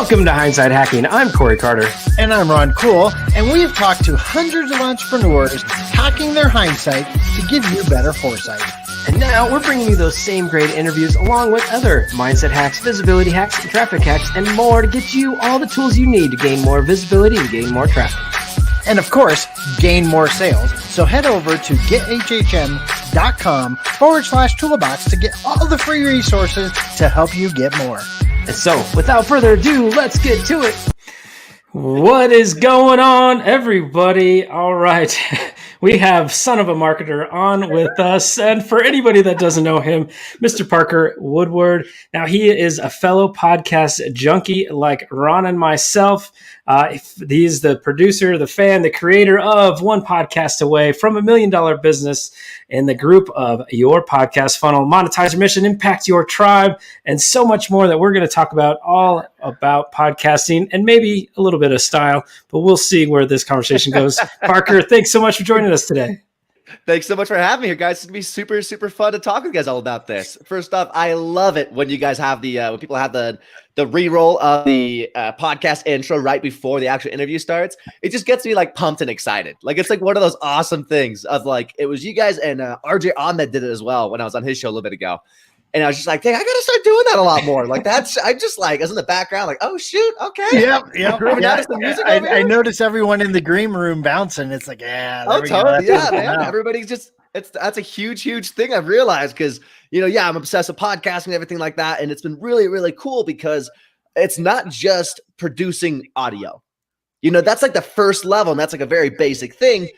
Welcome to Hindsight Hacking. I'm Corey Carter. And I'm Ron Cool, and we've talked to hundreds of entrepreneurs hacking their hindsight to give you better foresight. And now we're bringing you those same great interviews along with other mindset hacks, visibility hacks, traffic hacks, and more to get you all the tools you need to gain more visibility and gain more traffic. And of course, gain more sales. So head over to gethhm.com/toolbox to get all the free resources to help you get more. And so, without further ado, let's get to it. What is going on, everybody? All right. We have Son of a Marketer on with us. And for anybody that doesn't know him, Mr. Parker Woodward. Now, he is a fellow podcast junkie like Ron and myself. He's the producer, the fan, the creator of One Podcast Away from $1 Million Business in the group of Your Podcast Funnel, Monetize Your Mission, Impact Your Tribe, and so much more that we're going to talk about, all about podcasting and maybe a little bit of style, but we'll see where this conversation goes. Parker, thanks so much for joining us today. Thanks so much for having me here, guys. It's going to be super, super fun to talk with you guys all about this. First off, I love it when you guys have when people have the re-roll of the podcast intro right before the actual interview starts. It just gets me like pumped and excited. Like, it's like one of those awesome things of like, it was you guys and RJ Ahmed did it as well when I was on his show a little bit ago. And I was just like, dang, I got to start doing that a lot more. Like I just like, I was in the background like, oh shoot. Okay. Yep. I noticed everyone in the green room bouncing. It's like, yeah. Oh, totally. Yeah, man. Everybody's just, that's a huge thing I've realized because, I'm obsessed with podcasting and everything like that. And it's been really, really cool because it's not just producing audio. That's like the first level and that's like a very basic thing.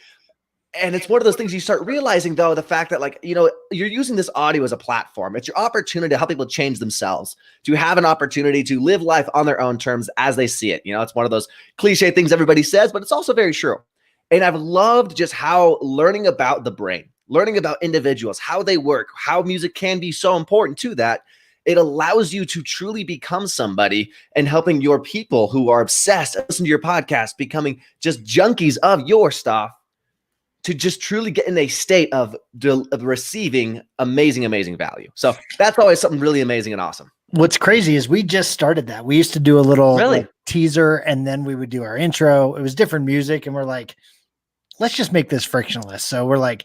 And it's one of those things you start realizing, though, the fact that you're using this audio as a platform. It's your opportunity to help people change themselves, to have an opportunity to live life on their own terms as they see it. It's one of those cliche things everybody says, but it's also very true. And I've loved just how learning about the brain, learning about individuals, how they work, how music can be so important to that. It allows you to truly become somebody and helping your people who are obsessed, listen to your podcast, becoming just junkies of your stuff, to just truly get in a state of receiving amazing value. So that's always something really amazing and awesome. What's crazy is we just started that. We used to do a little teaser and then we would do our intro. It was different music and we're like, let's just make this frictionless. So we're like,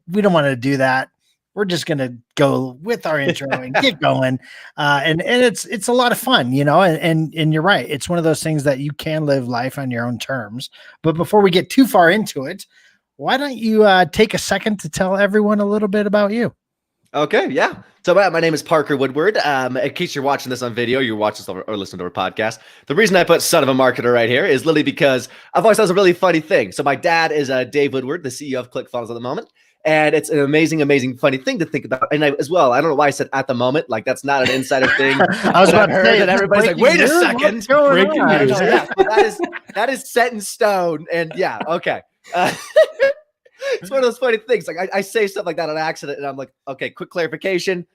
we don't want to do that. We're just going to go with our intro and get going. And it's a lot of fun, and you're right. It's one of those things that you can live life on your own terms. But before we get too far into it, why don't you take a second to tell everyone a little bit about you? Okay, yeah. So my name is Parker Woodward. In case you're watching this on video, you're watching this or listening to our podcast. The reason I put Son of a Marketer right here is literally because I've always thought it was a really funny thing. So my dad is Dave Woodward, the CEO of ClickFunnels at the moment. And it's an amazing funny thing to think about. And I don't know why I said at the moment, like that's not an insider thing. I was about to say that everybody's like, wait a second. Breaking news. Yeah, that is set in stone. And yeah, okay. It's one of those funny things. Like I say stuff like that on accident and I'm like, okay, quick clarification.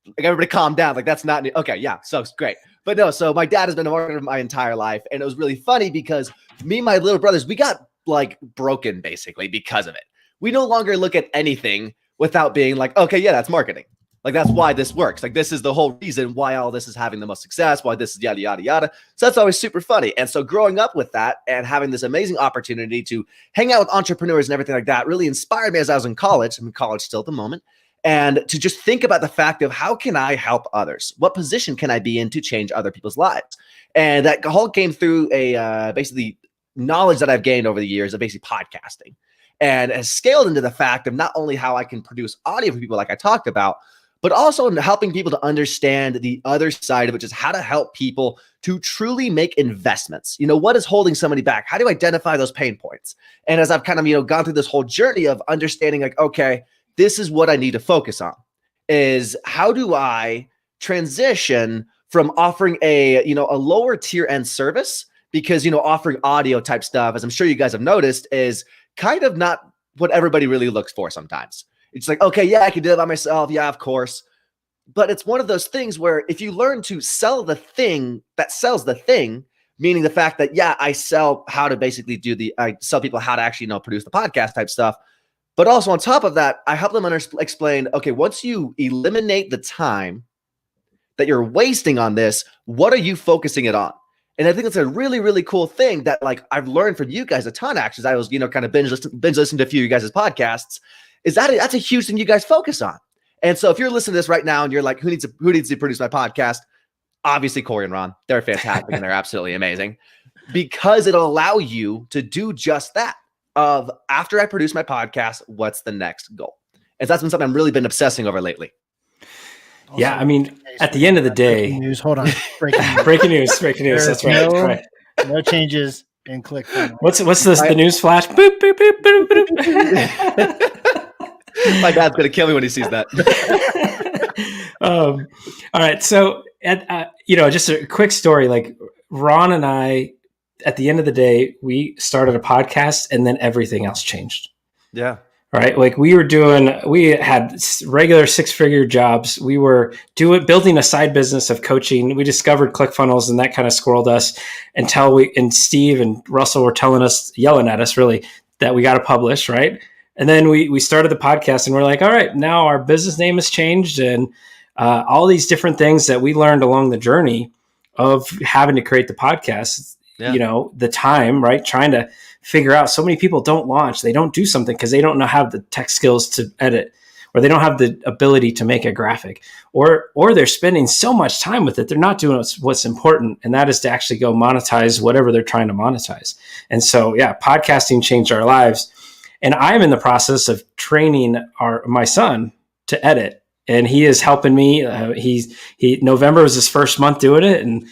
Like everybody calm down. Like that's not, okay. Yeah. So it's great. But no, so my dad has been a marketer my entire life. And it was really funny because me and my little brothers, we got like broken basically because of it. We no longer look at anything without being like, okay, yeah, that's marketing. Like, that's why this works. Like, this is the whole reason why all this is having the most success, why this is yada, yada, yada. So that's always super funny. And so growing up with that and having this amazing opportunity to hang out with entrepreneurs and everything like that really inspired me as I was in college. I'm in college still at the moment. And to just think about the fact of how can I help others? What position can I be in to change other people's lives? And that all came through a basically knowledge that I've gained over the years of basically podcasting. And has scaled into the fact of not only how I can produce audio for people like I talked about, but also in helping people to understand the other side of it, which is how to help people to truly make investments. What is holding somebody back? How do you identify those pain points? And as I've kind of, gone through this whole journey of understanding like, okay, this is what I need to focus on is how do I transition from offering a lower tier end service because, offering audio type stuff, as I'm sure you guys have noticed, is kind of not what everybody really looks for sometimes. It's like, okay, yeah, I can do it by myself. Yeah, of course. But it's one of those things where if you learn to sell the thing that sells the thing, meaning the fact that, yeah, I sell how to basically I sell people how to actually, produce the podcast type stuff. But also on top of that, I help them explain, okay, once you eliminate the time that you're wasting on this, what are you focusing it on? And I think it's a really, really cool thing that like I've learned from you guys a ton. Actually, I was, kind of binge listening to a few of you guys' podcasts. Is that's a huge thing you guys focus on. And so if you're listening to this right now and you're like, who needs to produce my podcast? Obviously, Corey and Ron, they're fantastic and they're absolutely amazing, because it'll allow you to do just that. Of after I produce my podcast, what's the next goal? And that's been something I've really been obsessing over lately. Also, I mean, at the end of the day, news. Hold on, breaking news. That's right. No changes in ClickFunnels. What's this? The news flash. Boop, boop, boop, boop, boop. My dad's gonna kill me when he sees that. All right, so just a quick story. Like Ron and I, at the end of the day, we started a podcast, and then everything else changed. Yeah. Right. Like we had regular 6-figure jobs. We were building a side business of coaching. We discovered ClickFunnels, and that kind of squirreled us until Steve and Russell were yelling at us really, that we got to publish. Right. And then we started the podcast, and we're like, all right, now our business name has changed, and all these different things that we learned along the journey of having to create the podcast, the time, right. Trying to figure out, so many people don't launch, they don't do something because they don't have the tech skills to edit, or they don't have the ability to make a graphic, or they're spending so much time with it, they're not doing what's important, and that is to actually go monetize whatever they're trying to monetize. And so, podcasting changed our lives, and I'm in the process of training my son to edit, and he is helping me. November was his first month doing it, and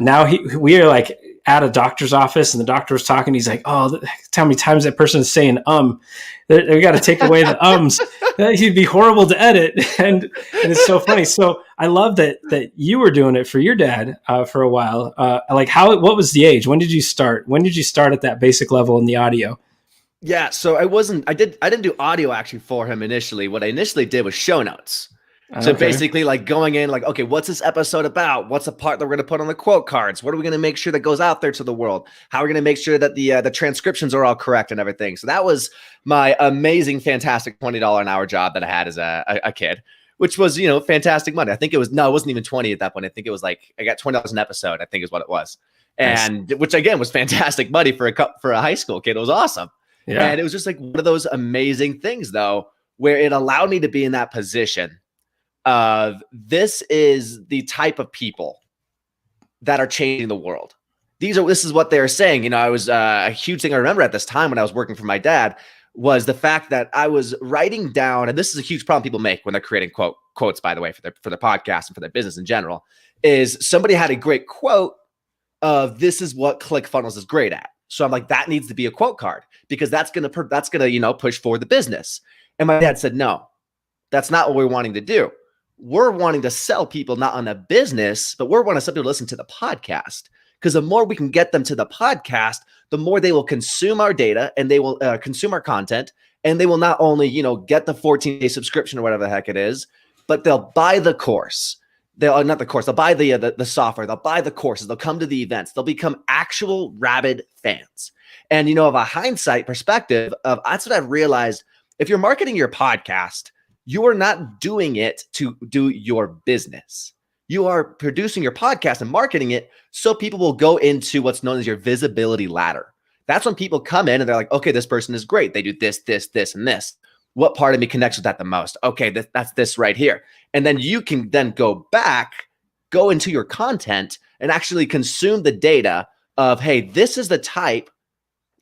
now we are like at a doctor's office, and the doctor was talking. He's like, "Oh, how many times that person is saying we got to take away the ums. He'd be horrible to edit." And it's so funny. So I love that you were doing it for your dad for a while. What was the age? When did you start? When did you start at that basic level in the audio? Yeah, so I didn't do audio actually for him initially. What I initially did was show notes. So basically, like going in, like, okay, what's this episode about? What's the part that we're going to put on the quote cards? What are we going to make sure that goes out there to the world? How are we going to make sure that the transcriptions are all correct and everything? So that was my amazing, fantastic $20 an hour job that I had as a kid, which was, fantastic money. I think it wasn't even 20 at that point. I think it was like, I got $20 an episode, I think is what it was. And which again was fantastic money for a high school kid. It was awesome. Yeah. And it was just like one of those amazing things though, where it allowed me to be in that position of this is the type of people that are changing the world. This is what they're saying. I was a huge thing I remember at this time when I was working for my dad was the fact that I was writing down, and this is a huge problem people make when they're creating quotes, by the way, for their podcast and for their business in general, is somebody had a great quote of this is what ClickFunnels is great at. So I'm like, that needs to be a quote card because that's gonna push forward the business. And my dad said, no, that's not what we're wanting to do. We're wanting to sell people not on the business, but we're wanting somebody to listen to the podcast. Because the more we can get them to the podcast, the more they will consume our data and they will consume our content. And they will not only, get the 14-day subscription or whatever the heck it is, but they'll buy the course. They'll buy the software. They'll buy the courses. They'll come to the events. They'll become actual rabid fans. And, of a hindsight perspective that's what I've realized. If you're marketing your podcast, you are not doing it to do your business. You are producing your podcast and marketing it so people will go into what's known as your visibility ladder. That's when people come in and they're like, okay, this person is great. They do this, this, this, and this. What part of me connects with that the most? Okay, that's this right here. And then you can then go into your content and actually consume the data of, hey, this is the type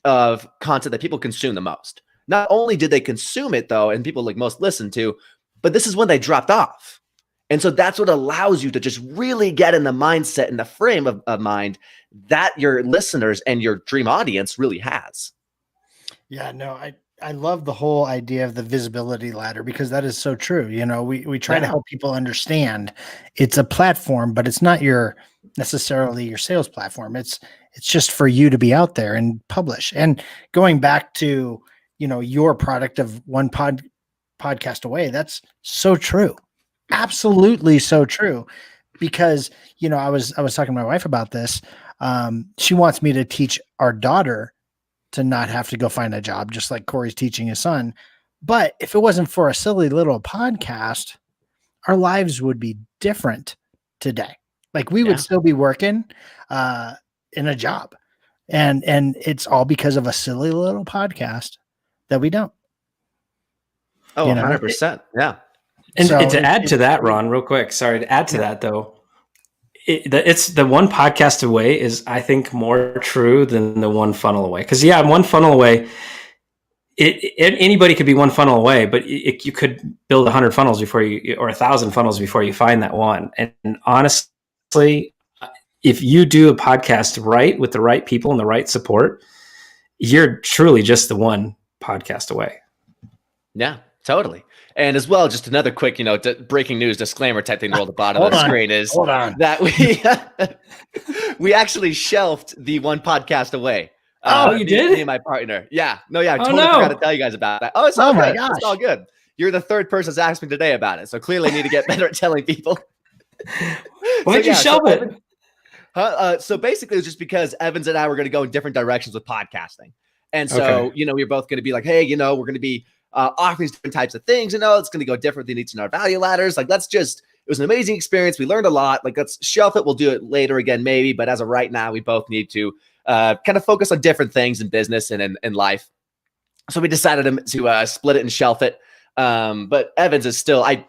of content that people consume the most. Not only did they consume it though, and people like most listen to, but this is when they dropped off. And so that's what allows you to just really get in the mindset and the frame of mind that your listeners and your dream audience really has. Yeah, no, I love the whole idea of the visibility ladder because that is so true. We try to help people understand it's a platform, but it's not necessarily your sales platform. It's just for you to be out there and publish. And going back to, your product of one podcast away, that's so true. Absolutely so true. Because, I was talking to my wife about this. She wants me to teach our daughter to not have to go find a job, just like Corey's teaching his son. But if it wasn't for a silly little podcast, our lives would be different. today. Like we would still be working in a job. And it's all because of a silly little podcast that we don't. Oh, 100%. Yeah. And to add to that, Ron, real quick, sorry, to add to that though, it's the one podcast away is, I think, more true than the one funnel away. Because one funnel away, anybody could be one funnel away, but you could build 100 funnels or 1,000 funnels before you find that one. And honestly, if you do a podcast right with the right people and the right support, you're truly just the one podcast away. Yeah, totally. And as well, just another quick, breaking news disclaimer type thing to roll at the bottom of the screen is that we actually shelved the one podcast away. You did? Me and my partner. Yeah. No, yeah. I totally forgot to tell you guys about that. Oh, it's all good. It's all good. You're the third person that's asked me today about it. So clearly I need to get better at telling people. Why'd you shelve it? So basically, it was just because Evans and I were going to go in different directions with podcasting. And so, we were both going to be like, hey, we're going to be offering these different types of things. It's going to go different than each in our value ladders. Like, it was an amazing experience. We learned a lot. Like, let's shelf it. We'll do it later again, maybe. But as of right now, we both need to kind of focus on different things in business and in life. So we decided to split it and shelf it. But Evans is still, I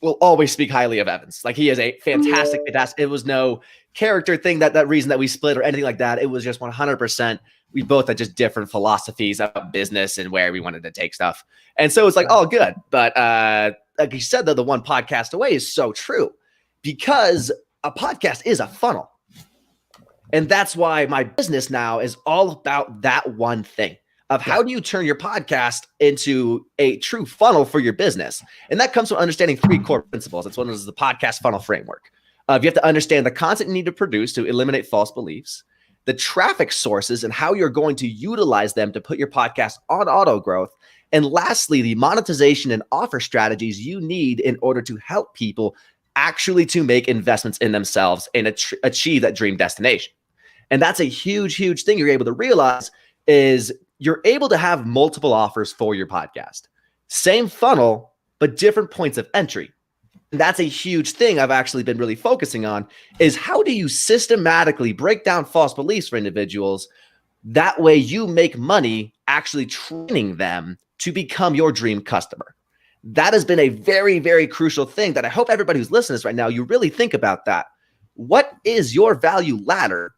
will always speak highly of Evans. Like, he is a fantastic. It was no character thing that reason that we split or anything like that. It was just 100%. We both had just different philosophies about business and where we wanted to take stuff. And so it's like, all good. But like you said, though, the one podcast away is so true because a podcast is a funnel. And that's why my business now is all about that one thing of how do you turn your podcast into a true funnel for your business? And that comes from understanding 3 core principles. That's one of the podcast funnel framework. You have to understand the content you need to produce to eliminate false beliefs, the traffic sources and how you're going to utilize them to put your podcast on auto growth. And lastly, the monetization and offer strategies you need in order to help people actually to make investments in themselves and achieve that dream destination. And that's a huge, huge thing you're able to realize is you're able to have multiple offers for your podcast. Same funnel, but different points of entry. And that's a huge thing I've actually been really focusing on is how do you systematically break down false beliefs for individuals? That way you make money actually training them to become your dream customer. That has been a very, very crucial thing that I hope everybody who's listening to this right now, you really think about that. What is your value ladder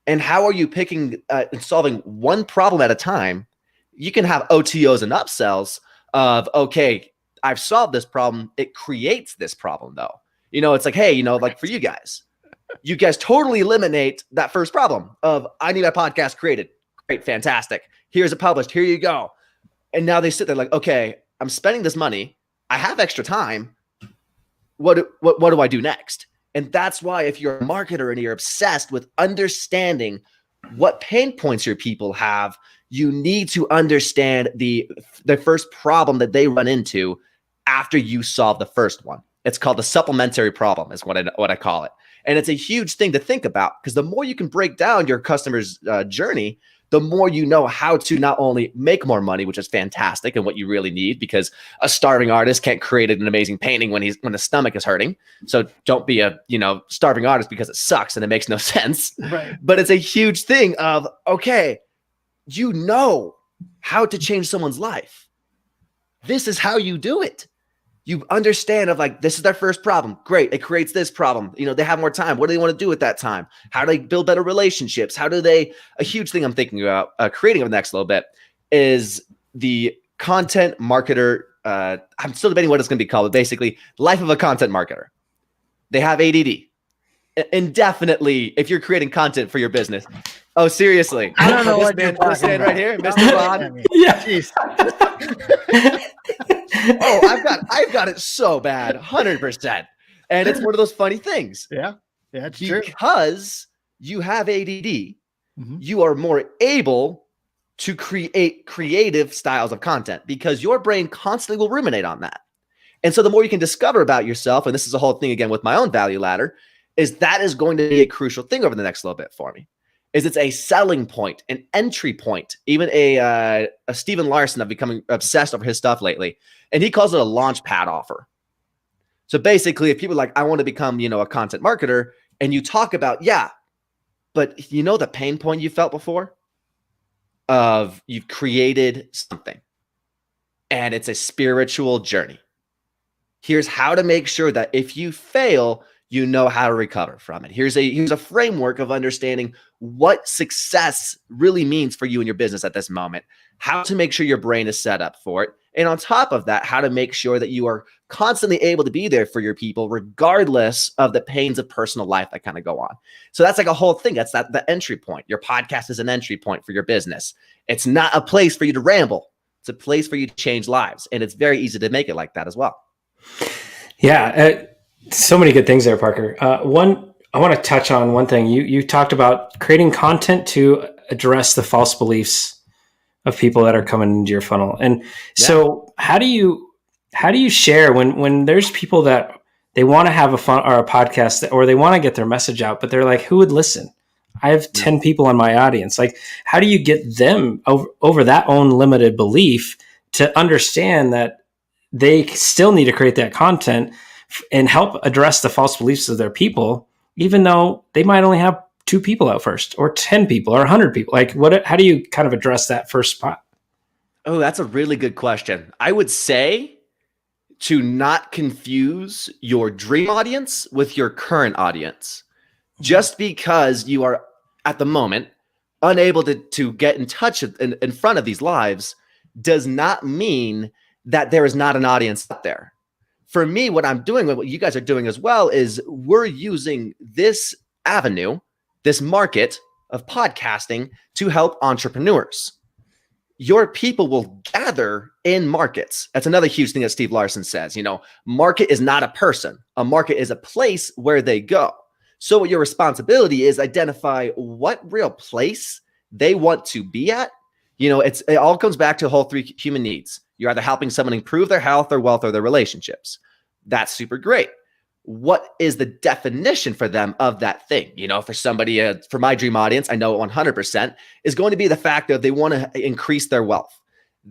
and how are you picking and solving one problem at a time? You can have OTOs and upsells of, okay, I've solved this problem. It creates this problem though. It's like, hey, like for you guys totally eliminate that first problem of I need a podcast created. Great. Fantastic. Here's it published. Here you go. And now they sit there like, okay, I'm spending this money. I have extra time. What do I do next? And that's why if you're a marketer and you're obsessed with understanding what pain points your people have, you need to understand the first problem that they run into after you solve the first one. It's called the supplementary problem is what I call it. And it's a huge thing to think about because the more you can break down your customer's journey, the more you know how to not only make more money, which is fantastic and what you really need because a starving artist can't create an amazing painting when the stomach is hurting. So don't be a, starving artist because it sucks and it makes no sense. Right. But it's a huge thing of, okay, how to change someone's life. This is how you do it. You understand of like, this is their first problem. Great. It creates this problem. They have more time. What do they want to do at that time? How do they build better relationships? A huge thing I'm thinking about creating over the next little bit is the content marketer. I'm still debating what it's going to be called, but basically life of a content marketer. They have ADD. Indefinitely, if you're creating content for your business. Oh, seriously. I don't know this what man you're stand right here, Mr. Ron. Yeah. Oh, I've got it so bad, 100%. And it's one of those funny things. Yeah, it's true. Because you have ADD, you are more able to create creative styles of content because your brain constantly will ruminate on that. And so the more you can discover about yourself, and this is a whole thing again with my own value ladder, is that is going to be a crucial thing over the next little bit for me. Is it's a selling point, an entry point. Even a Stephen Larson, I've become obsessed over his stuff lately, and he calls it a launch pad offer. So basically, if people are like, I want to become, a content marketer, and you talk about, but the pain point you felt before of you've created something and it's a spiritual journey. Here's how to make sure that if you fail, you know how to recover from it. Here's a framework of understanding what success really means for you in your business at this moment, how to make sure your brain is set up for it. And on top of that, how to make sure that you are constantly able to be there for your people, regardless of the pains of personal life that kind of go on. So that's like a whole thing. That's the entry point. Your podcast is an entry point for your business. It's not a place for you to ramble. It's a place for you to change lives. And it's very easy to make it like that as well. Yeah. So many good things there, Parker. I want to touch on one thing. You talked about creating content to address the false beliefs of people that are coming into your funnel. And so how do you share when there's people that they want to have a podcast or they want to get their message out, but they're like, who would listen? I have 10 people in my audience. Like, how do you get them over that own limited belief to understand that they still need to create that content and help address the false beliefs of their people, even though they might only have 2 people out first or 10 people or 100 people? Like, how do you kind of address that first spot? Oh, that's a really good question. I would say to not confuse your dream audience with your current audience. Just because you are at the moment unable to get in touch in front of these lives does not mean that there is not an audience out there. For me, what I'm doing, what you guys are doing as well, is we're using this avenue, this market of podcasting to help entrepreneurs. Your people will gather in markets. That's another huge thing that Steve Larson says. Market is not a person. A market is a place where they go. So what your responsibility is, identify what real place they want to be at. It all comes back to whole 3 human needs. You're either helping someone improve their health, their wealth, or their relationships. That's super great. What is the definition for them of that thing? For somebody, for my dream audience, I know it 100% is going to be the fact that they want to increase their wealth.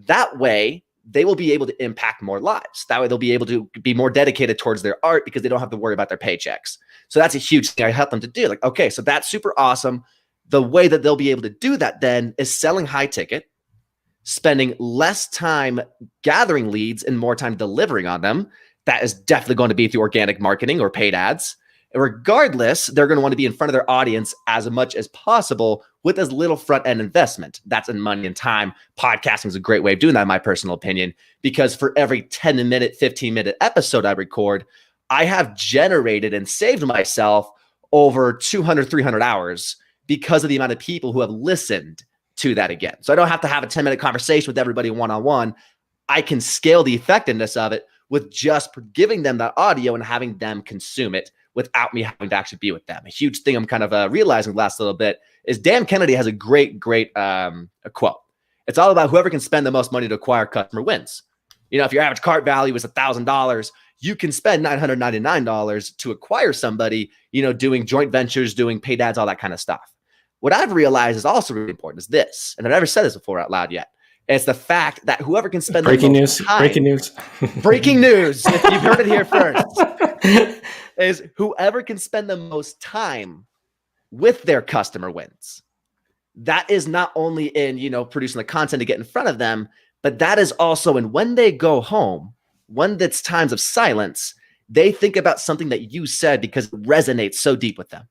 That way, they will be able to impact more lives. That way, they'll be able to be more dedicated towards their art because they don't have to worry about their paychecks. So that's a huge thing I help them to do. Like, okay, so that's super awesome. The way that they'll be able to do that then is selling high ticket, spending less time gathering leads and more time delivering on them. That is definitely going to be through organic marketing or paid ads. And regardless, they're going to want to be in front of their audience as much as possible with as little front-end investment. That's in money and time. Podcasting is a great way of doing that, in my personal opinion, because for every 10-minute, 15-minute episode I record, I have generated and saved myself over 200, 300 hours because of the amount of people who have listened to that again. So I don't have to have a 10-minute conversation with everybody one-on-one. I can scale the effectiveness of it with just giving them that audio and having them consume it without me having to actually be with them. A huge thing I'm kind of realizing the last little bit is Dan Kennedy has a great a quote. It's all about whoever can spend the most money to acquire customer wins. If your average cart value is $1,000, you can spend $999 to acquire somebody, doing joint ventures, doing paid ads, all that kind of stuff. What I've realized is also really important is this, and I've never said this before out loud yet. It's the fact that whoever can spend breaking the most time, breaking news, if you've heard it here first, is whoever can spend the most time with their customer wins. That is not only in, producing the content to get in front of them, but that is also in when they go home, when it's times of silence, they think about something that you said because it resonates so deep with them.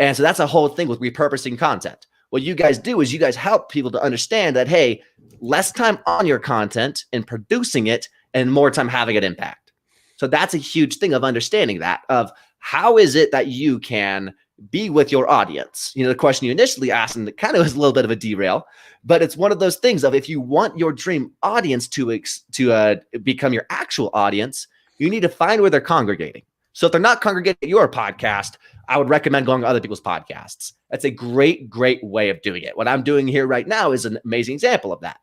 And so that's a whole thing with repurposing content. What you guys do is you guys help people to understand that, hey, less time on your content and producing it and more time having an impact. So that's a huge thing of understanding that, of how is it that you can be with your audience? The question you initially asked, and it kind of was a little bit of a derail, but it's one of those things of if you want your dream audience to become your actual audience, you need to find where they're congregating. So if they're not congregating at your podcast, I would recommend going to other people's podcasts. That's a great, great way of doing it. What I'm doing here right now is an amazing example of that.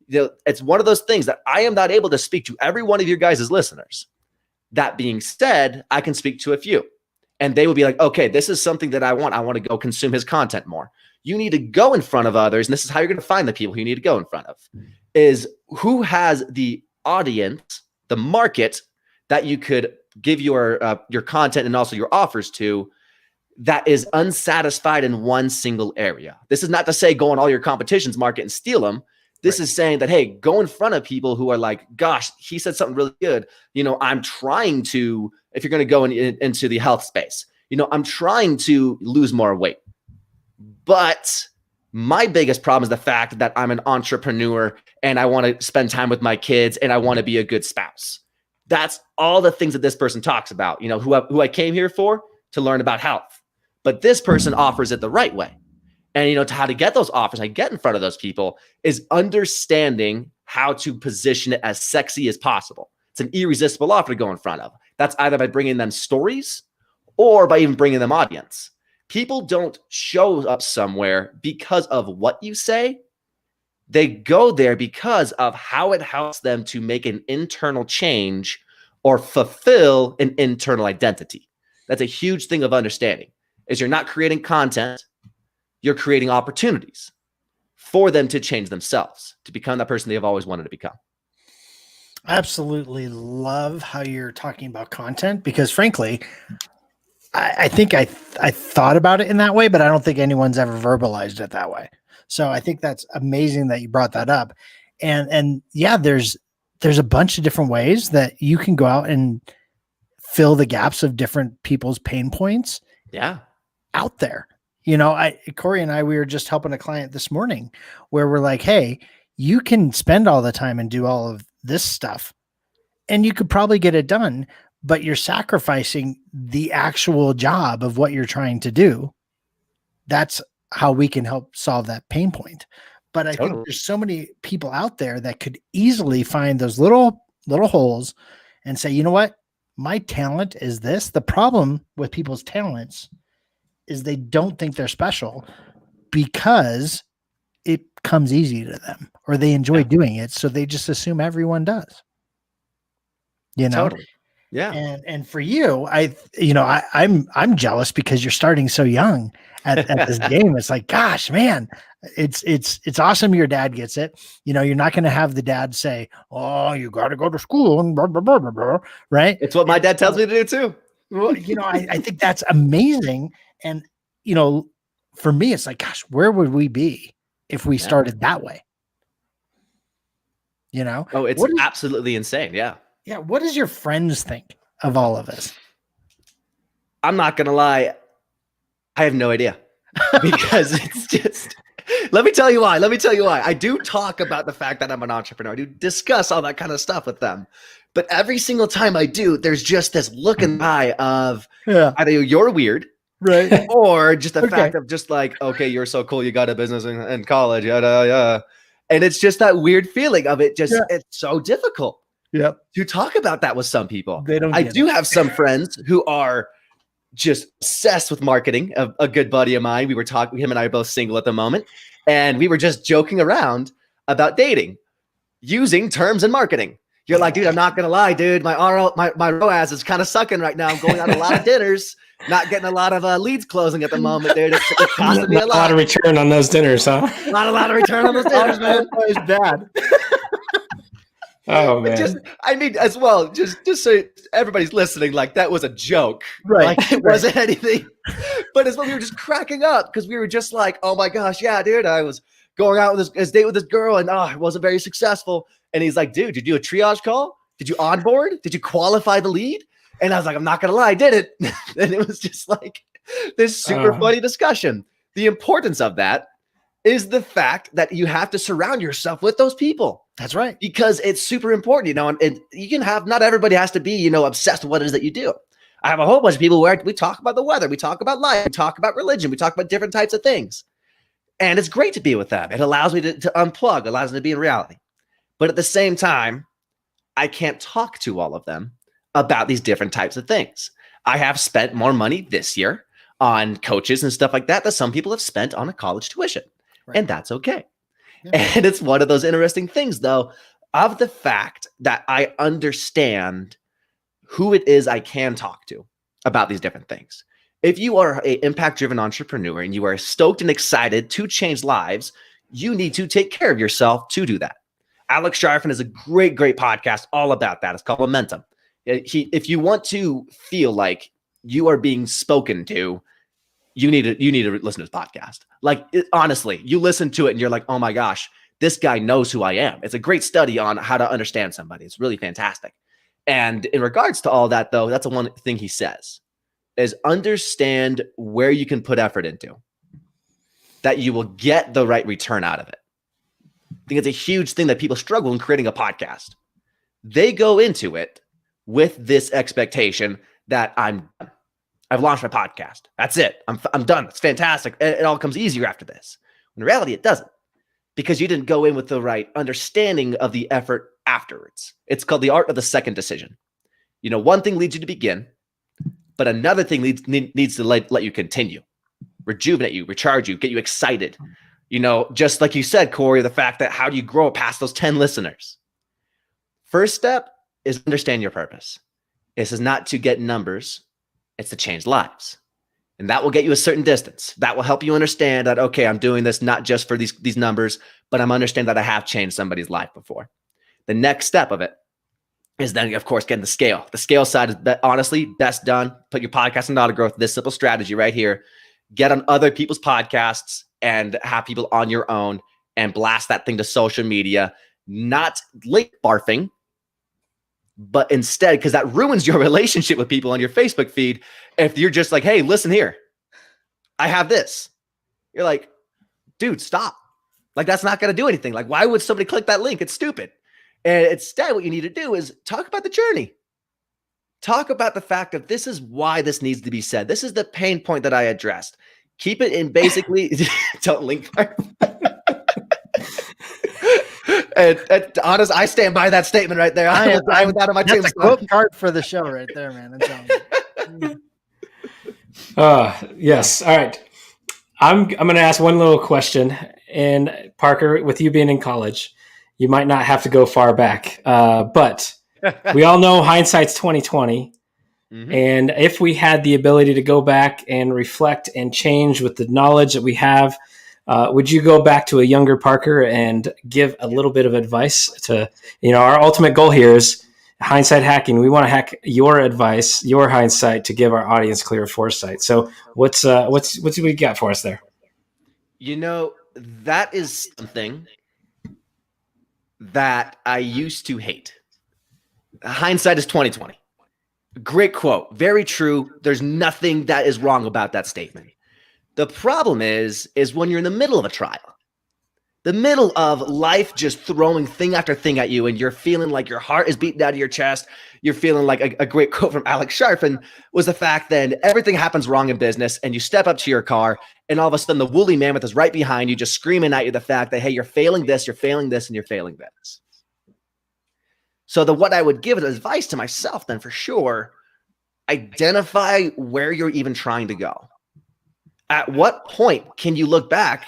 It's one of those things that I am not able to speak to every one of your guys' listeners. That being said, I can speak to a few. And they will be like, okay, this is something that I want. I want to go consume his content more. You need to go in front of others. And this is how you're going to find the people who you need to go in front of, is who has the audience, the market that you could give your content and also your offers to that is unsatisfied in one single area. This is not to say go on all your competition's market and steal them. This is saying that, hey, go in front of people who are like, gosh, he said something really good. I'm trying to, if you're going to go into the health space, I'm trying to lose more weight. But my biggest problem is the fact that I'm an entrepreneur and I want to spend time with my kids and I want to be a good spouse. That's all the things that this person talks about, who I came here for, to learn about health. But this person offers it the right way. And, to how to get those offers, I get in front of those people is understanding how to position it as sexy as possible. It's an irresistible offer to go in front of. That's either by bringing them stories or by even bringing them audience. People don't show up somewhere because of what you say. They go there because of how it helps them to make an internal change or fulfill an internal identity. That's a huge thing of understanding, is you're not creating content. You're creating opportunities for them to change themselves, to become that person they have always wanted to become. I absolutely love how you're talking about content, because frankly, I think I thought about it in that way, but I don't think anyone's ever verbalized it that way. So I think that's amazing that you brought that up. And yeah, there's a bunch of different ways that you can go out and fill the gaps of different people's pain points. Yeah. Out there. Corey and I, we were just helping a client this morning where we're like, hey, you can spend all the time and do all of this stuff and you could probably get it done, but you're sacrificing the actual job of what you're trying to do. That's how we can help solve that pain point. But I think there's so many people out there that could easily find those little holes and say, you know what? My talent is this. The problem with people's talents is they don't think they're special because it comes easy to them or they enjoy doing it. So they just assume everyone does, Totally. Yeah. And for you, I'm jealous because you're starting so young at this game. It's like, gosh, man, it's awesome. Your dad gets it. You're not going to have the dad say, oh, you got to go to school and blah, blah, blah, blah, blah, right? It's what my dad tells me to do too. Well, I think that's amazing. And, for me, it's like, gosh, where would we be if we started that way? Oh, it's absolutely insane. Yeah. Yeah. What does your friends think of all of this? I'm not going to lie. I have no idea because it's just, let me tell you why. I do talk about the fact that I'm an entrepreneur. I do discuss all that kind of stuff with them. But every single time I do, there's just this look in the eye of either you're weird, right? Or just the fact of just like, okay, you're so cool. You got a business in college. Yeah. And it's just that weird feeling of it. It's so difficult to talk about that with some people. I do have some friends who are just obsessed with marketing. A good buddy of mine, we were talking, him and I are both single at the moment. And we were just joking around about dating using terms in marketing. You're like, dude, I'm not going to lie, dude. My ROAS is kind of sucking right now. I'm going on a lot of dinners, not getting a lot of leads closing at the moment, dude. It's costing me a lot of return on those dinners, huh? Not a lot of return on those dinners, man. It's bad. Oh, man. As well, just so everybody's listening, like that was a joke. Right. Like it wasn't anything. But it's when we were just cracking up because we were just like, oh my gosh, yeah, dude, I was going out with this date with this girl and it wasn't very successful. And he's like, dude, did you do a triage call? Did you onboard? Did you qualify the lead? And I was like, I'm not going to lie, I did it. And it was just like this super funny discussion. The importance of that is the fact that you have to surround yourself with those people. That's right. Because it's super important, and you can have, not everybody has to be, obsessed with what it is that you do. I have a whole bunch of people where we talk about the weather, we talk about life, we talk about religion, we talk about different types of things. And it's great to be with them. It allows me to unplug, allows me to be in reality. But at the same time, I can't talk to all of them about these different types of things. I have spent more money this year on coaches and stuff like that some people have spent on a college tuition. Right. And that's okay. Yeah. And it's one of those interesting things, though, of the fact that I understand who it is I can talk to about these different things. If you are an impact-driven entrepreneur and you are stoked and excited to change lives, you need to take care of yourself to do that. Alex Sharfin is a great podcast all about that. It's called Momentum. If you want to feel like you are being spoken to, you need to listen to his podcast. Like, honestly, you listen to it and you're like, oh my gosh, this guy knows who I am. It's a great study on how to understand somebody. It's really fantastic. And in regards to all that, though, that's the one thing he says is understand where you can put effort into, that you will get the right return out of it. I think it's a huge thing that people struggle in creating a podcast. They go into it with this expectation that I've launched my podcast. That's it. I'm done. It's fantastic. It all comes easier after this. In reality, it doesn't, because you didn't go in with the right understanding of the effort afterwards. It's called the art of the second decision. One thing leads you to begin, but another thing needs to let you continue, rejuvenate you, recharge you, get you excited. Just like you said, Corey, the fact that how do you grow past those 10 listeners? First step is understand your purpose. This is not to get numbers. It's to change lives. And that will get you a certain distance. That will help you understand that, okay, I'm doing this not just for these numbers, but I'm understanding that I have changed somebody's life before. The next step of it is then, of course, getting the scale. The scale side is honestly best done. Put your podcast in auto growth. This simple strategy right here. Get on other people's podcasts and have people on your own and blast that thing to social media. Not link barfing, but instead, because that ruins your relationship with people on your Facebook feed. If you're just like, hey, listen here, I have this. You're like, dude, stop. Like, that's not going to do anything. Like, why would somebody click that link? It's stupid. And instead, what you need to do is talk about the journey. Talk about the fact that this is why this needs to be said. This is the pain point that I addressed. Keep it in basically, don't link. And honest, I stand by that statement right there. That's a quote card for the show right there, man. Yes. All right. I'm going to ask one little question. And Parker, with you being in college, you might not have to go far back, but we all know hindsight's 2020. Mm-hmm. And if we had the ability to go back and reflect and change with the knowledge that we have, would you go back to a younger Parker and give a little bit of advice to, our ultimate goal here is hindsight hacking. We want to hack your advice, your hindsight to give our audience clear foresight. So what's we got for us there? That is something that I used to hate. Hindsight is 2020. Great quote. Very true. There's nothing that is wrong about that statement. The problem is when you're in the middle of a trial, the middle of life just throwing thing after thing at you, and you're feeling like your heart is beating out of your chest. You're feeling like a great quote from Alex Sharfin was the fact that everything happens wrong in business, and you step up to your car, and all of a sudden the woolly mammoth is right behind you, just screaming at you the fact that, hey, you're failing this, you're failing this, and you're failing this. So what I would give as advice to myself then for sure, identify where you're even trying to go. At what point can you look back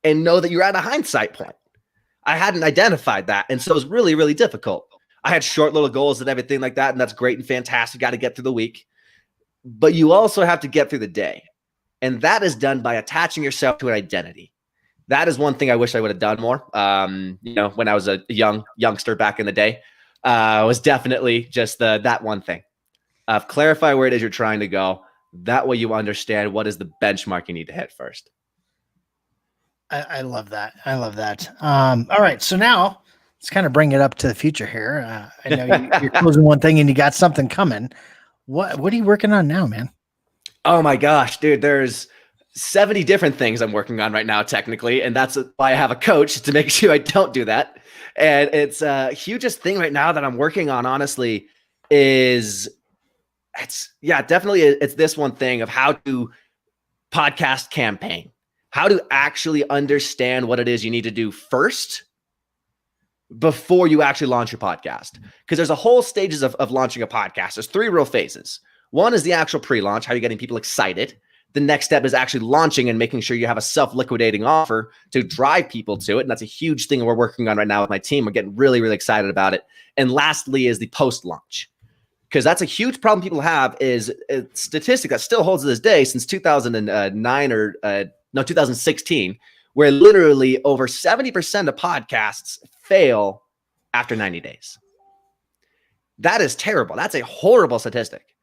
and know that you're at a hindsight point? I hadn't identified that. And so it was really, really difficult. I had short little goals and everything like that. And that's great and fantastic. Got to get through the week. But you also have to get through the day. And that is done by attaching yourself to an identity. That is one thing I wish I would have done more. When I was a youngster back in the day, was definitely just that one thing. Clarify where it is you're trying to go. That way you understand what is the benchmark you need to hit first. I love that. I love that. All right. So now let's kind of bring it up to the future here. I know you're closing one thing and you got something coming. What are you working on now, man? Oh my gosh, dude, there's 70 different things I'm working on right now, technically. And that's why I have a coach to make sure I don't do that. And it's hugest thing right now that I'm working on, honestly, is it's this one thing of how to podcast campaign, how to actually understand what it is you need to do first before you actually launch your podcast. Because there's a whole stages of launching a podcast. There's 3 real phases. One is the actual pre-launch, how you're getting people excited. The next step is actually launching and making sure you have a self-liquidating offer to drive people to it. And that's a huge thing we're working on right now with my team. We're getting really, really excited about it. And lastly is the post-launch. Because that's a huge problem people have is a statistic that still holds to this day since 2016, where literally over 70% of podcasts fail after 90 days. That is terrible. That's a horrible statistic.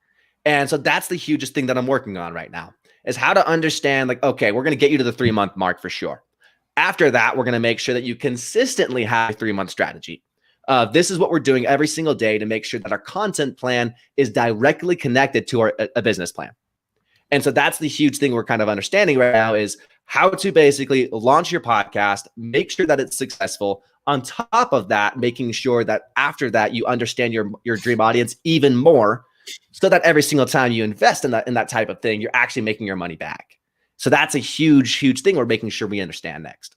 And so that's the hugest thing that I'm working on right now, is how to understand, like, okay, we're going to get you to the 3-month mark for sure. After that, we're going to make sure that you consistently have a 3-month strategy. This is what we're doing every single day to make sure that our content plan is directly connected to a business plan. And so that's the huge thing we're kind of understanding right now, is how to basically launch your podcast, make sure that it's successful. On top of that, making sure that after that, you understand your dream audience even more, so that every single time you invest in that type of thing, you're actually making your money back. So that's a huge, huge thing we're making sure we understand next.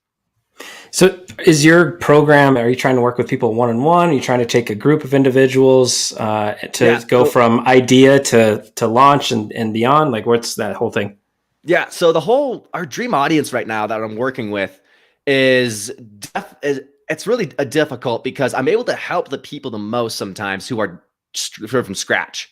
So is your program, are you trying to work with people one-on-one? Are you trying to take a group of individuals go from idea to launch and beyond? Like, what's that whole thing? Yeah. So our dream audience right now that I'm working with is it's really difficult, because I'm able to help the people the most sometimes who are from scratch.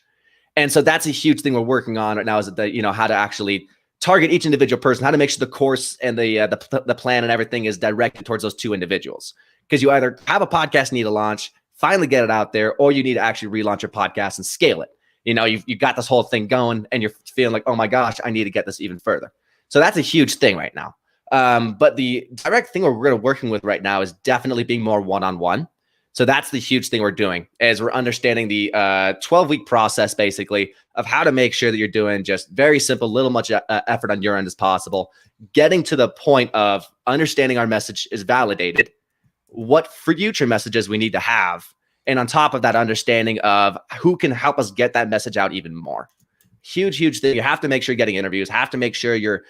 And so that's a huge thing we're working on right now, is that how to actually target each individual person, how to make sure the course and the plan and everything is directed towards those two individuals. Because you either have a podcast you need to launch, finally get it out there, or you need to actually relaunch your podcast and scale it. You've got this whole thing going and you're feeling like, oh my gosh, I need to get this even further. So that's a huge thing right now. But the direct thing we're working with right now is definitely being more one-on-one. So that's the huge thing we're doing, is we're understanding the 12-week process, basically, of how to make sure that you're doing just very simple, little much effort on your end as possible, getting to the point of understanding our message is validated, what future messages we need to have, and on top of that, understanding of who can help us get that message out even more. Huge, huge thing. You have to make sure you're getting interviews, have to make sure you're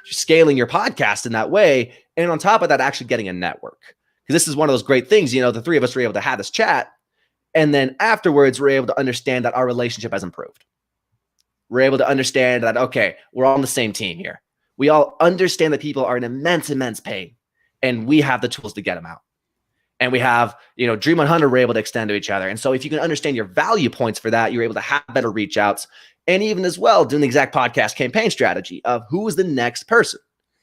scaling your podcast in that way, and on top of that, actually getting a network. Because this is one of those great things, the three of us were able to have this chat, and then afterwards, we're able to understand that our relationship has improved. We're able to understand that, okay, we're all on the same team here. We all understand that people are in immense, immense pain, and we have the tools to get them out. And we have, Dream 100, we're able to extend to each other. And so if you can understand your value points for that, you're able to have better reach outs, and even as well, doing the exact podcast campaign strategy of who is the next person.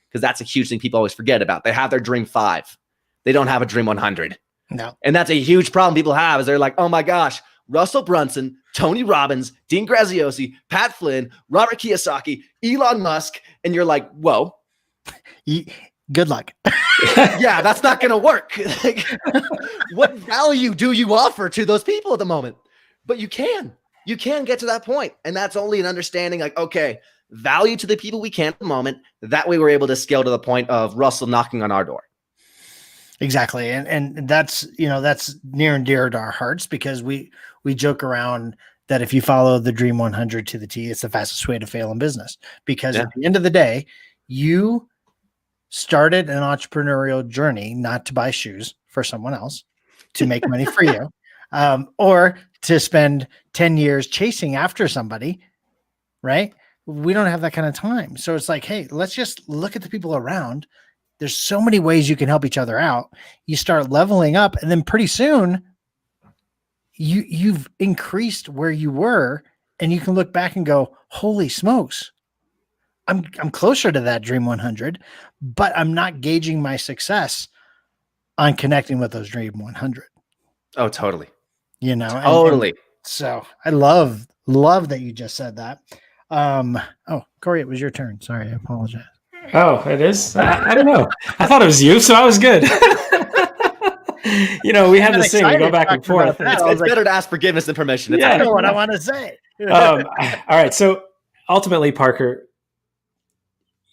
Because that's a huge thing people always forget about. They have their Dream 5. They don't have a Dream 100. No. And that's a huge problem people have, is they're like, oh my gosh, Russell Brunson, Tony Robbins, Dean Graziosi, Pat Flynn, Robert Kiyosaki, Elon Musk. And you're like, whoa. Good luck. Yeah, that's not going to work. Like, what value do you offer to those people at the moment? But you can get to that point. And that's only an understanding, like, okay, value to the people we can at the moment. That way we're able to scale to the point of Russell knocking on our door. Exactly. And that's near and dear to our hearts, because we joke around that if you follow the Dream 100 to the T, it's the fastest way to fail in business. Because at the end of the day, you started an entrepreneurial journey not to buy shoes for someone else, to make money for you, or to spend 10 years chasing after somebody, right? We don't have that kind of time. So it's like, hey, let's just look at the people around. There's so many ways you can help each other out. You start leveling up, and then pretty soon you've increased where you were, and you can look back and go, holy smokes, I'm closer to that Dream 100, but I'm not gauging my success on connecting with those Dream 100. Oh, totally. Totally. And so I love that you just said that. Corey, it was your turn. Sorry, I apologize. Oh, it is? I don't know. I thought it was you, so I was good. We have this thing, we go back and forth. It's better to ask forgiveness than permission. I know what I want to say. All right. So ultimately, Parker,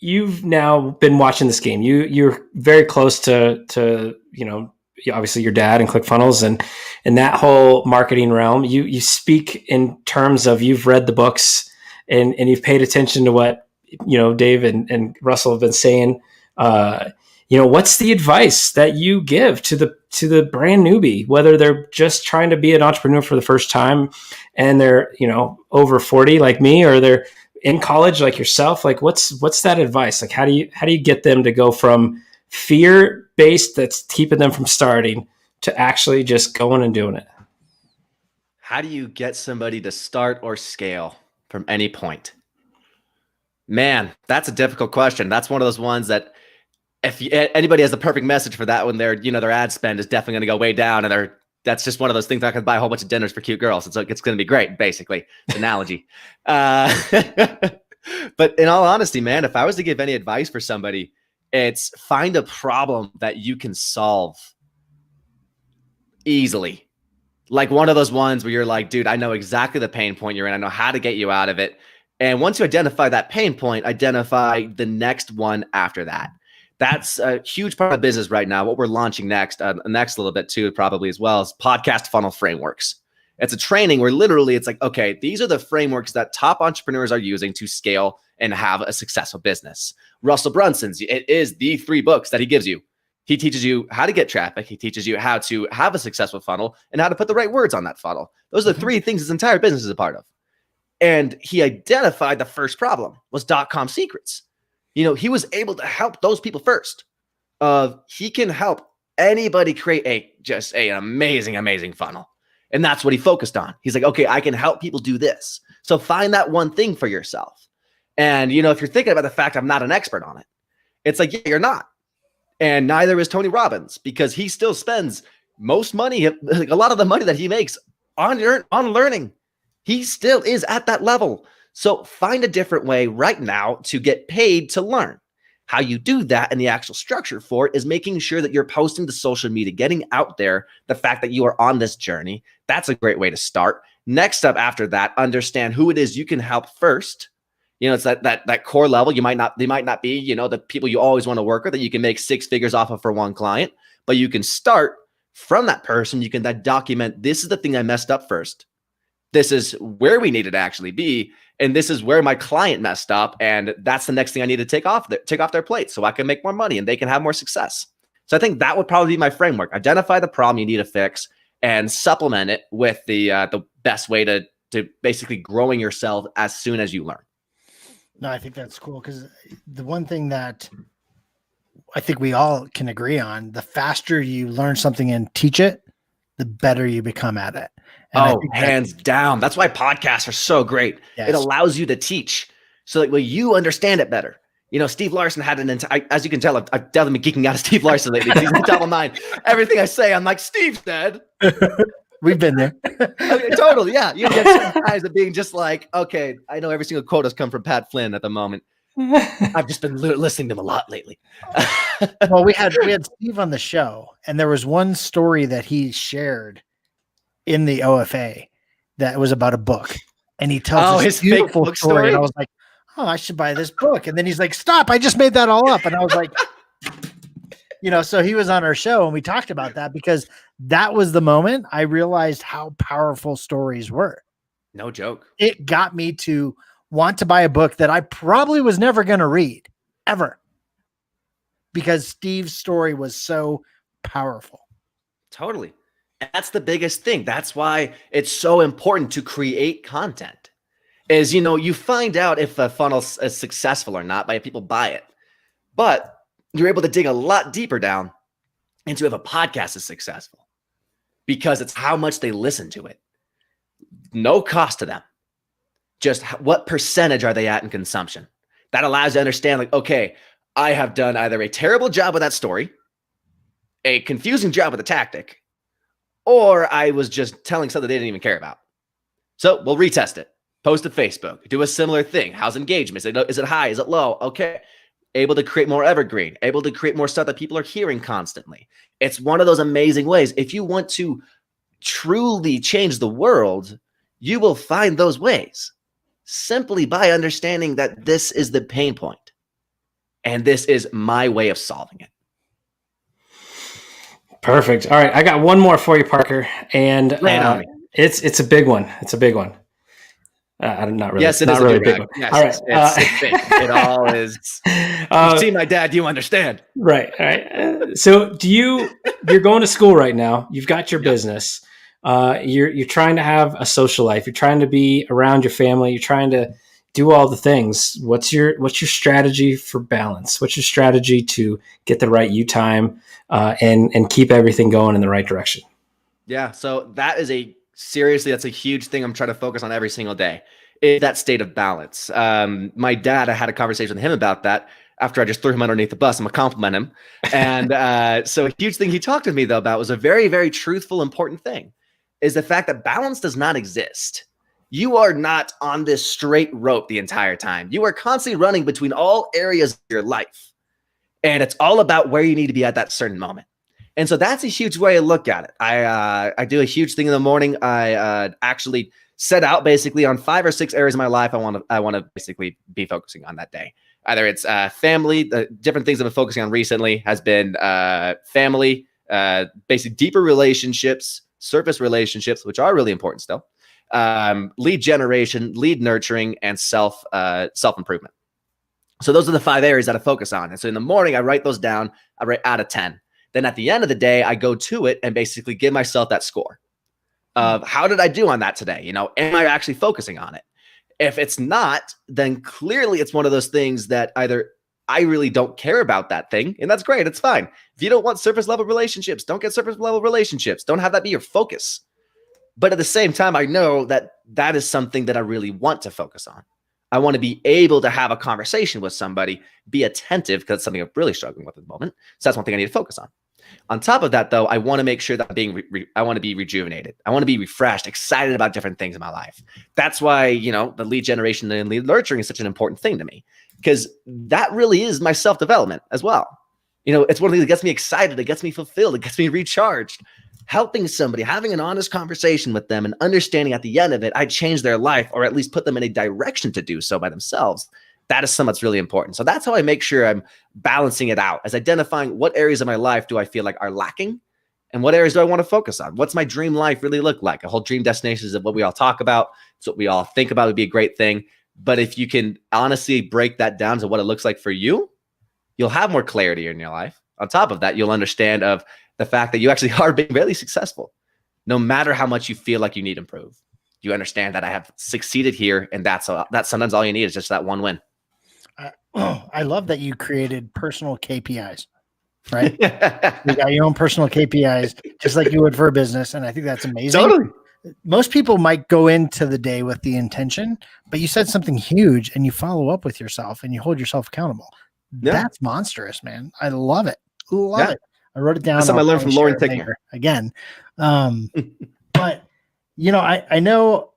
you've now been watching this game. You're very close to obviously your dad and ClickFunnels and that whole marketing realm. You speak in terms of, you've read the books and you've paid attention to what Dave and Russell have been saying. What's the advice that you give to the brand newbie, whether they're just trying to be an entrepreneur for the first time and they're over 40 like me, or they're in college like yourself? Like, what's that advice? Like, how do you get them to go from fear-based that's keeping them from starting to actually just going and doing it? How do you get somebody to start or scale from any point? Man, that's a difficult question. That's one of those ones that if anybody has the perfect message for that one, their ad spend is definitely going to go way down, and that's just one of those things. I could buy a whole bunch of dinners for cute girls. It's going to be great, basically. It's an analogy. But in all honesty, man, if I was to give any advice for somebody, it's find a problem that you can solve easily. Like one of those ones where you're like, dude, I know exactly the pain point you're in. I know how to get you out of it. And once you identify that pain point, identify the next one after that. That's a huge part of business right now. What we're launching next little bit too, probably as well, is podcast funnel frameworks. It's a training where literally it's like, okay, these are the frameworks that top entrepreneurs are using to scale and have a successful business. Russell Brunson's, it is the 3 books that he gives you. He teaches you how to get traffic. He teaches you how to have a successful funnel and how to put the right words on that funnel. Those are the 3 things his entire business is a part of. And he identified the first problem was .com secrets. He was able to help those people first. He can help anybody create an amazing, amazing funnel. And that's what he focused on. He's like, okay, I can help people do this. So find that one thing for yourself. And, if you're thinking about the fact I'm not an expert on it, it's like, yeah, you're not. And neither is Tony Robbins, because he still spends most money, like a lot of the money that he makes on learning. He still is at that level. So find a different way right now to get paid to learn. How you do that and the actual structure for it is making sure that you're posting to social media, getting out there the fact that you are on this journey. That's a great way to start. Next up after that, understand who it is you can help first. It's that core level. They might not be, the people you always want to work with that you can make 6 figures off of for one client, but you can start from that person. You can then document, this is the thing I messed up first. This is where we needed to actually be. And this is where my client messed up. And that's the next thing I need to take off their plate so I can make more money and they can have more success. So I think that would probably be my framework. Identify the problem you need to fix and supplement it with the best way to basically growing yourself as soon as you learn. No, I think that's cool, because the one thing that I think we all can agree on, the faster you learn something and teach it, the better you become at it. And hands down. That's why podcasts are so great. Yes. It allows you to teach so that you understand it better. Steve Larson had as you can tell, I've definitely been geeking out of Steve Larson lately. He's on top of mind. Everything I say, I'm like, Steve said. We've been there. Okay, totally. Yeah. You get some guys of being just like, okay, I know every single quote has come from Pat Flynn at the moment. I've just been listening to him a lot lately. Well, we had Steve on the show, and there was one story that he shared in the OFA that was about a book, and he tells his beautiful fake story. And I was like, oh, I should buy this book. And then he's like, stop, I just made that all up. And I was like, so he was on our show and we talked about that, because that was the moment I realized how powerful stories were. No joke. It got me to want to buy a book that I probably was never going to read ever, because Steve's story was so powerful. Totally. And that's the biggest thing. That's why it's so important to create content. Is, you find out if a funnel is successful or not by if people buy it. But you're able to dig a lot deeper down into if a podcast is successful, because it's how much they listen to it. No cost to them. Just what percentage are they at in consumption? That allows you to understand, like, okay, I have done either a terrible job with that story, a confusing job with the tactic, or I was just telling something they didn't even care about. So we'll retest it. Post to Facebook. Do a similar thing. How's engagement? Is it high? Is it low? Okay. Able to create more evergreen. Able to create more stuff that people are hearing constantly. It's one of those amazing ways. If you want to truly change the world, you will find those ways simply by understanding that this is the pain point and this is my way of solving it. Perfect. All right. I got one more for you, Parker. And it's a big one. It's a big one. Not really. Yes, it not is really a big one. Yes, all right. It's big. It all is. You see my dad, you understand. Right. Right. So you're going to school right now. You've got your business. You're trying to have a social life. You're trying to be around your family. You're trying to do all the things. What's your strategy for balance? What's your strategy to get the right you time and keep everything going in the right direction? Yeah. So that's a huge thing I'm trying to focus on every single day, is that state of balance. My dad, I had a conversation with him about that. after I just threw him underneath the bus. I'm gonna compliment him. And so a huge thing he talked to me though about was a very, very truthful, important thing, is the fact that balance does not exist. You are not on this straight rope the entire time. You are constantly running between all areas of your life. And it's all about where you need to be at that certain moment. And so that's a huge way to look at it. I do a huge thing in the morning. I actually set out basically on 5 or 6 areas of my life I want to basically be focusing on that day. Either it's family, the different things I've been focusing on recently has been family, basically deeper relationships, surface relationships, which are really important still, lead generation, lead nurturing, and self-improvement. So those are the 5 areas that I focus on. And so in the morning, I write those down. I write out of 10. Then at the end of the day, I go to it and basically give myself that score of how did I do on that today? You know, am I actually focusing on it? If it's not, then clearly it's one of those things that either I really don't care about that thing, and that's great. It's fine. If you don't want surface level relationships, don't get surface level relationships. Don't have that be your focus. But at the same time, I know that that is something that I really want to focus on. I want to be able to have a conversation with somebody, be attentive, because it's something I'm really struggling with at the moment. So that's one thing I need to focus on. On top of that, though, I want to make sure that I want to be rejuvenated. I want to be refreshed, excited about different things in my life. That's why, you know, the lead generation and lead nurturing is such an important thing to me, because that really is my self-development as well. You know, it's one of the things that gets me excited. It gets me fulfilled. It gets me recharged. Helping somebody, having an honest conversation with them and understanding at the end of it, I changed their life or at least put them in a direction to do so by themselves. That is something that's really important. So that's how I make sure I'm balancing it out, as identifying what areas of my life do I feel like are lacking and what areas do I want to focus on? What's my dream life really look like? A whole dream destination is what we all talk about. It's what we all think about would be a great thing. But if you can honestly break that down to what it looks like for you, you'll have more clarity in your life. On top of that, you'll understand of the fact that you actually are being really successful, no matter how much you feel like you need to improve. You understand that I have succeeded here, and that's sometimes all you need is just that one win. I love that you created personal KPIs, right? You got your own personal KPIs, just like you would for a business, and I think that's amazing. Totally. Most people might go into the day with the intention, but you said something huge, and you follow up with yourself, and you hold yourself accountable. Yeah. That's monstrous, man. I love it. Love it. I wrote it down. That's something I learned from Lauren Tickner again. But you know, I know.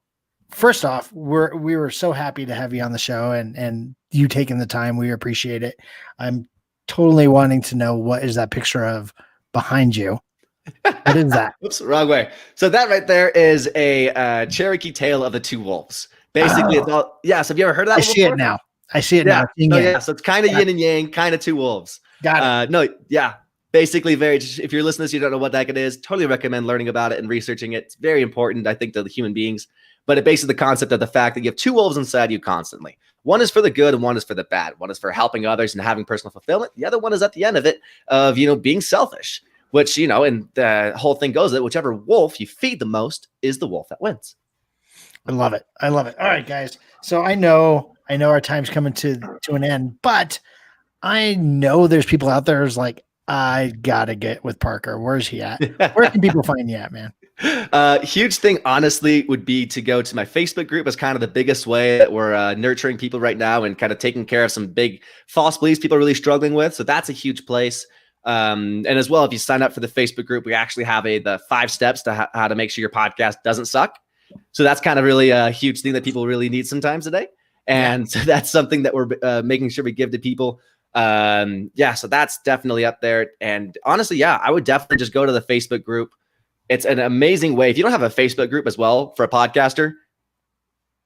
First off, we were so happy to have you on the show, and you taking the time. We appreciate it. I'm totally wanting to know, what is that picture of behind you? What is that? Oops, wrong way. So that right there is a Cherokee tale of the two wolves. Basically, it's all. Yeah. So have you ever heard of that? I see it now. I see it now. No, yeah. So it's kind of yin and yang, kind of two wolves. Got it. No, yeah. Basically, if you're listening to this, you don't know what that is, totally recommend learning about it and researching it. It's very important, I think, to the human beings. But it basically the concept of the fact that you have two wolves inside you constantly. One is for the good and one is for the bad. One is for helping others and having personal fulfillment. The other one is at the end of it of, you know, being selfish, which, you know, and the whole thing goes that whichever wolf you feed the most is the wolf that wins. I love it. I love it. All right, guys. So I know our time's coming to an end, but I know there's people out there who's like, I gotta get with Parker. Where's he at? Where can people find you at, man? Huge thing, honestly, would be to go to my Facebook group as kind of the biggest way that we're nurturing people right now and kind of taking care of some big false beliefs people are really struggling with. So that's a huge place. And as well, if you sign up for the Facebook group, we actually have the 5 steps to how to make sure your podcast doesn't suck. So that's kind of really a huge thing that people really need sometimes today. And so that's something that we're making sure we give to people. So that's definitely up there. And honestly, I would definitely just go to the Facebook group. It's an amazing way. If you don't have a Facebook group as well for a podcaster,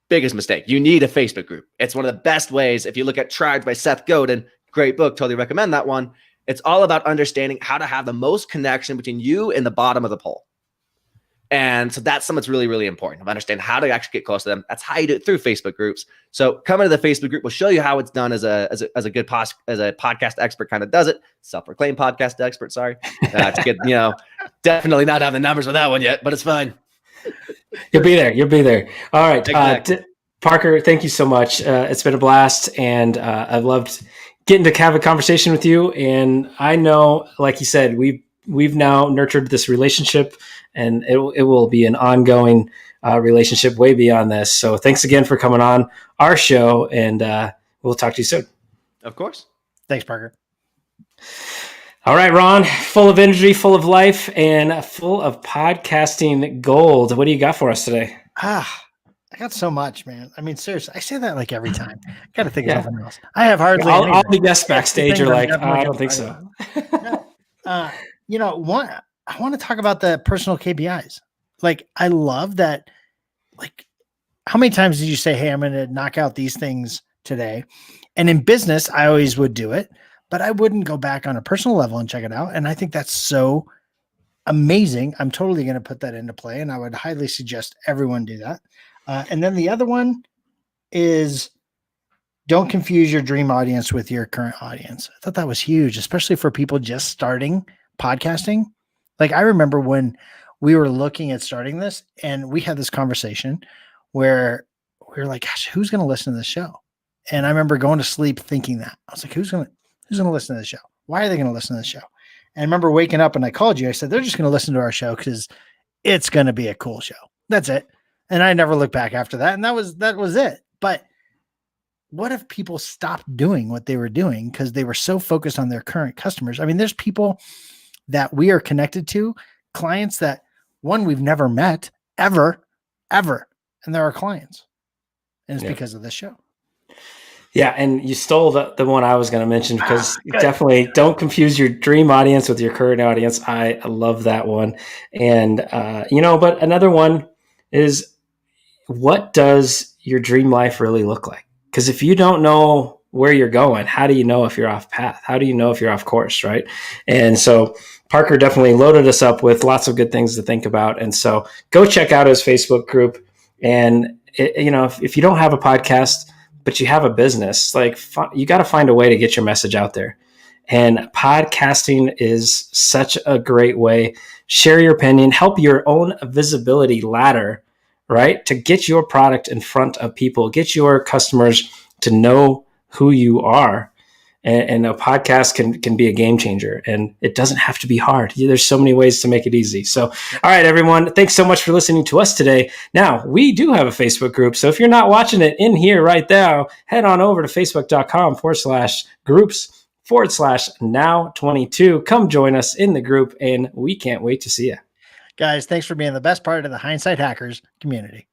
biggest mistake. You need a Facebook group. It's one of the best ways. If you look at Tribes by Seth Godin, great book, totally recommend that one. It's all about understanding how to have the most connection between you and the bottom of the pole. And so that's something that's really, really important. Understand how to actually get close to them. That's how you do it, through Facebook groups. So coming to the Facebook group will show you how it's done as a good podcast expert kind of does it. Self-proclaimed podcast expert. Sorry, it's good. You know, definitely not have the numbers with that one yet, but it's fine. You'll be there. You'll be there. All right, Parker. Thank you so much. It's been a blast, and I've loved getting to have a conversation with you. And I know, like you said, we've now nurtured this relationship, and it will be an ongoing relationship way beyond this. So thanks again for coming on our show, and we'll talk to you soon. Of course. Thanks, Parker. All right, Ron, full of energy, full of life, and full of podcasting gold. What do you got for us today? I got so much, man. I mean, seriously, I say that like every time. Got to think of something else. I have hardly anything. All the guests backstage are like, I don't think so. I want to talk about the personal KPIs. Like, I love that. Like, how many times did you say, hey, I'm going to knock out these things today? And in business, I always would do it, but I wouldn't go back on a personal level and check it out. And I think that's so amazing. I'm totally going to put that into play, and I would highly suggest everyone do that. And then the other one is don't confuse your dream audience with your current audience. I thought that was huge, especially for people just starting podcasting. Like, I remember when we were looking at starting this, and we had this conversation where we were like, gosh, who's going to listen to this show? And I remember going to sleep thinking that. I was like, who's going to listen to this show? Why are they going to listen to this show? And I remember waking up and I called you. I said, they're just going to listen to our show because it's going to be a cool show. That's it. And I never looked back after that. And that was it. But what if people stopped doing what they were doing because they were so focused on their current customers? I mean, there's people that we are connected to, clients that we've never met ever. And they're our clients. And it's because of this show. Yeah, and you stole the one I was going to mention because definitely don't confuse your dream audience with your current audience. I love that one. And, but another one is, what does your dream life really look like? Because if you don't know where you're going, how do you know if you're off path? How do you know if you're off course, right? And so Parker definitely loaded us up with lots of good things to think about. And so go check out his Facebook group. And, if you don't have a podcast, but you have a business, like you got to find a way to get your message out there. And podcasting is such a great way. Share your opinion, help your own visibility ladder, right? To get your product in front of people, get your customers to know who you are. And a podcast can be a game changer, and it doesn't have to be hard. There's so many ways to make it easy. So, all right, everyone, thanks so much for listening to us today. Now, we do have a Facebook group. So if you're not watching it in here right now, head on over to facebook.com/groups/now22. Come join us in the group, and we can't wait to see you. Guys, thanks for being the best part of the Hindsight Hackers community.